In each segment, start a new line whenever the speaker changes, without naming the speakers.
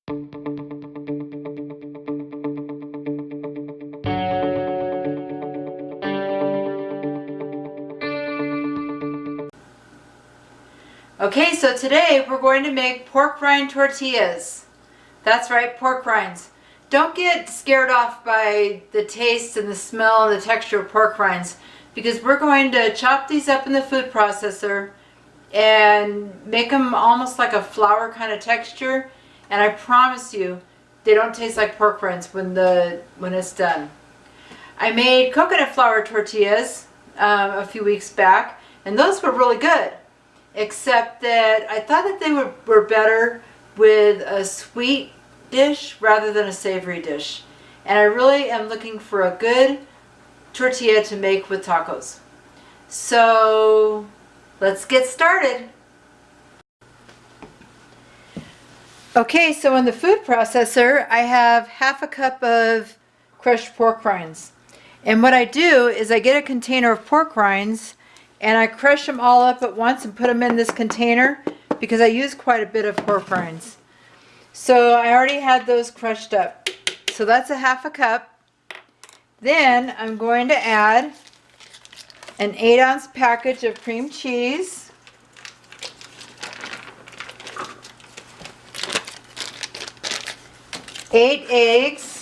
Okay, so today we're going to make pork rind tortillas. That's right, pork rinds. Don't get scared off by the taste and the smell and the texture of pork rinds, because we're going to chop these up in the food processor and make them almost like a flour kind of texture, and I promise you they don't taste like pork rinds when it's done. I made coconut flour tortillas a few weeks back, and those were really good. Except that I thought that they were better with a sweet dish rather than a savory dish. And I really am looking for a good tortilla to make with tacos. So let's get started. Okay, so in the food processor I have half a cup of crushed pork rinds. And what I do is I get a container of pork rinds and I crush them all up at once and put them in this container because I use quite a bit of pork rinds. So I already had those crushed up. So that's a half a cup. Then I'm going to add an 8-ounce package of cream cheese. Eight eggs.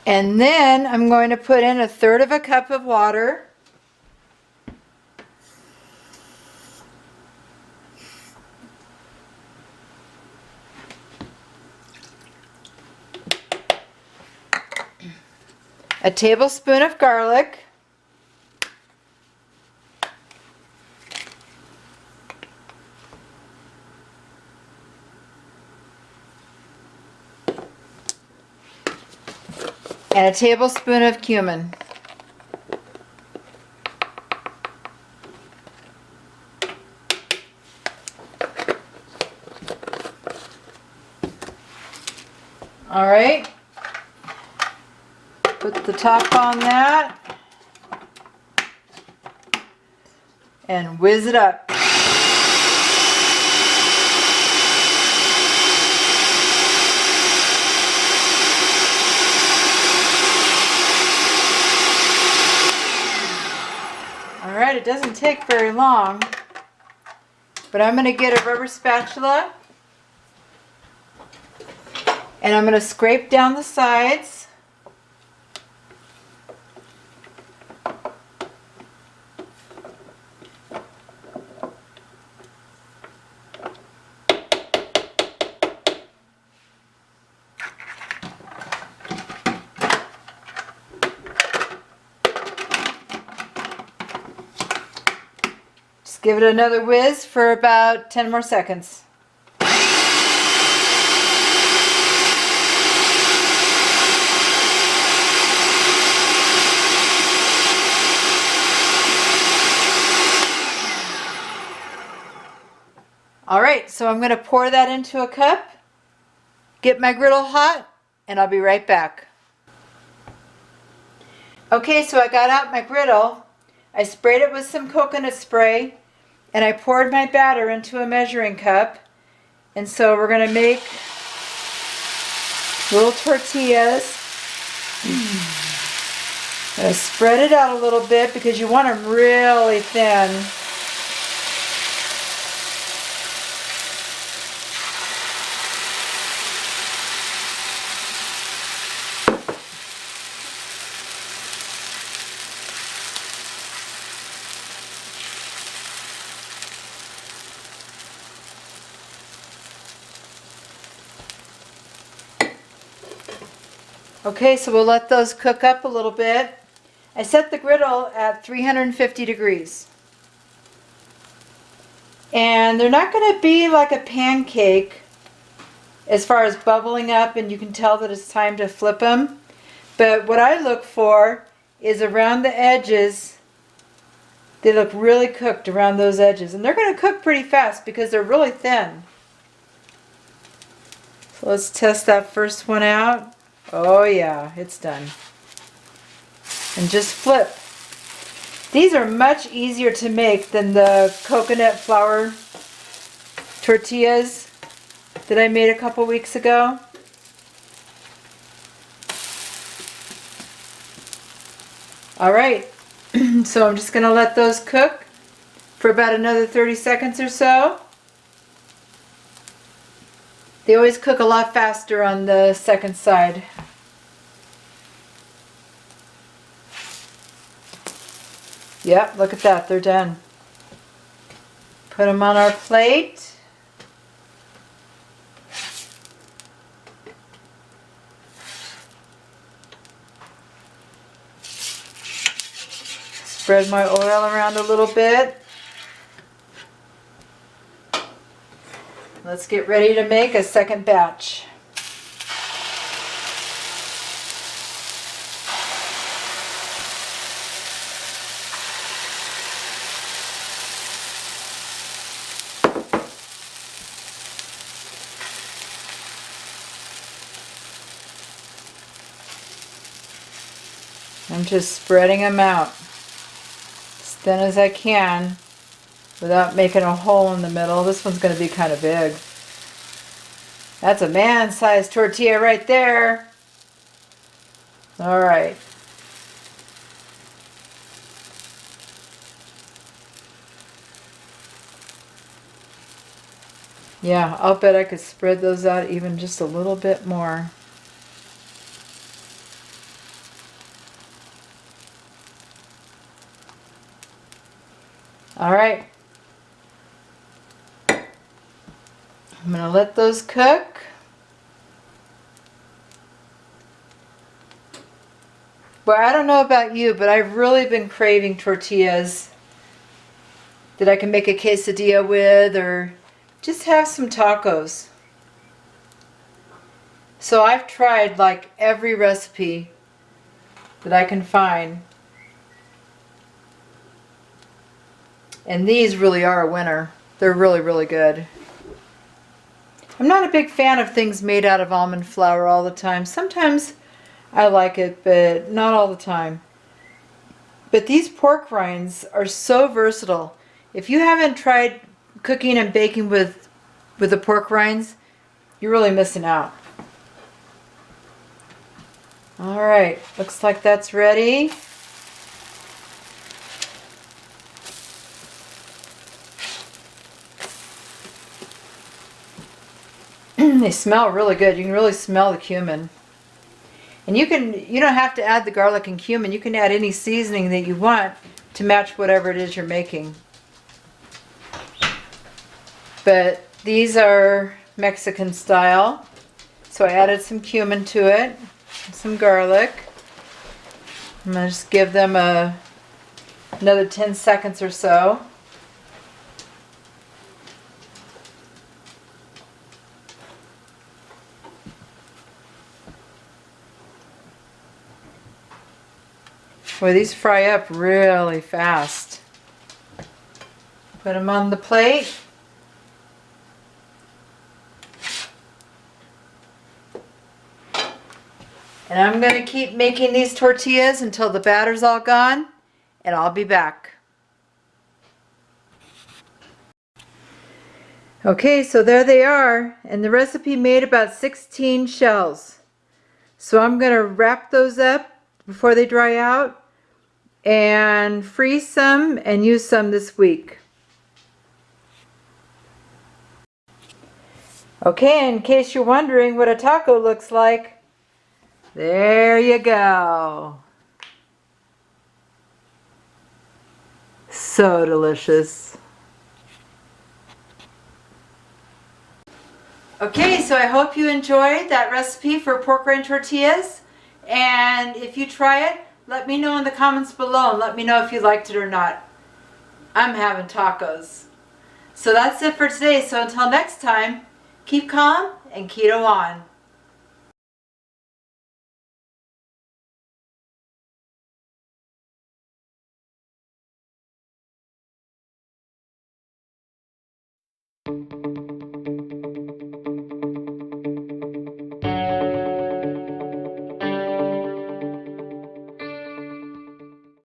And then I'm going to put in 1/3 cup of water. A tablespoon of garlic. And a tablespoon of cumin. All right. Put the top on that and whiz it up. Alright, it doesn't take very long, but I'm going to get a rubber spatula and I'm going to scrape down the sides. Just give it another whiz for about 10 more seconds. Alright, so I'm going to pour that into a cup, get my griddle hot, and I'll be right back. Okay, so I got out my griddle, I sprayed it with some coconut spray, and I poured my batter into a measuring cup. And so we're going to make little tortillas. I'm going to spread it out a little bit because you want them really thin. Okay, so we'll let those cook up a little bit. I set the griddle at 350 degrees. And they're not going to be like a pancake as far as bubbling up and you can tell that it's time to flip them. But what I look for is around the edges. They look really cooked around those edges. And they're going to cook pretty fast because they're really thin. So let's test that first one out. Oh yeah, it's done. And just flip. These are much easier to make than the coconut flour tortillas that I made a couple weeks ago. All right, so I'm just going to let those cook for about another 30 seconds or so. They always cook a lot faster on the second side. Yep, look at that, they're done. Put them on our plate. Spread my oil around a little bit. Let's get ready to make a second batch. I'm just spreading them out as thin as I can without making a hole in the middle. This one's going to be kind of big. That's a man-sized tortilla right there. All right. Yeah, I'll bet I could spread those out even just a little bit more. All right. I'm going to let those cook. Well, I don't know about you, but I've really been craving tortillas that I can make a quesadilla with or just have some tacos. So I've tried like every recipe that I can find. And these really are a winner. They're really, really good. I'm not a big fan of things made out of almond flour all the time. Sometimes I like it, but not all the time. But these pork rinds are so versatile. If you haven't tried cooking and baking with the pork rinds, you're really missing out. All right, looks like that's ready. They smell really good. You can really smell the cumin. And you don't have to add the garlic and cumin. You can add any seasoning that you want to match whatever it is you're making. But these are Mexican style. So I added some cumin to it, some garlic. I'm going to just give them another 10 seconds or so. Boy, these fry up really fast. Put them on the plate. And I'm going to keep making these tortillas until the batter's all gone, and I'll be back. Okay, so there they are, and the recipe made about 16 shells. So I'm going to wrap those up before they dry out and freeze some and use some this week. Okay, in case you're wondering what a taco looks like, there you go. So delicious. Okay, so I hope you enjoyed that recipe for pork rind tortillas. And if you try it, let me know in the comments below and let me know if you liked it or not. I'm having tacos. So that's it for today. So until next time, keep calm and keto on.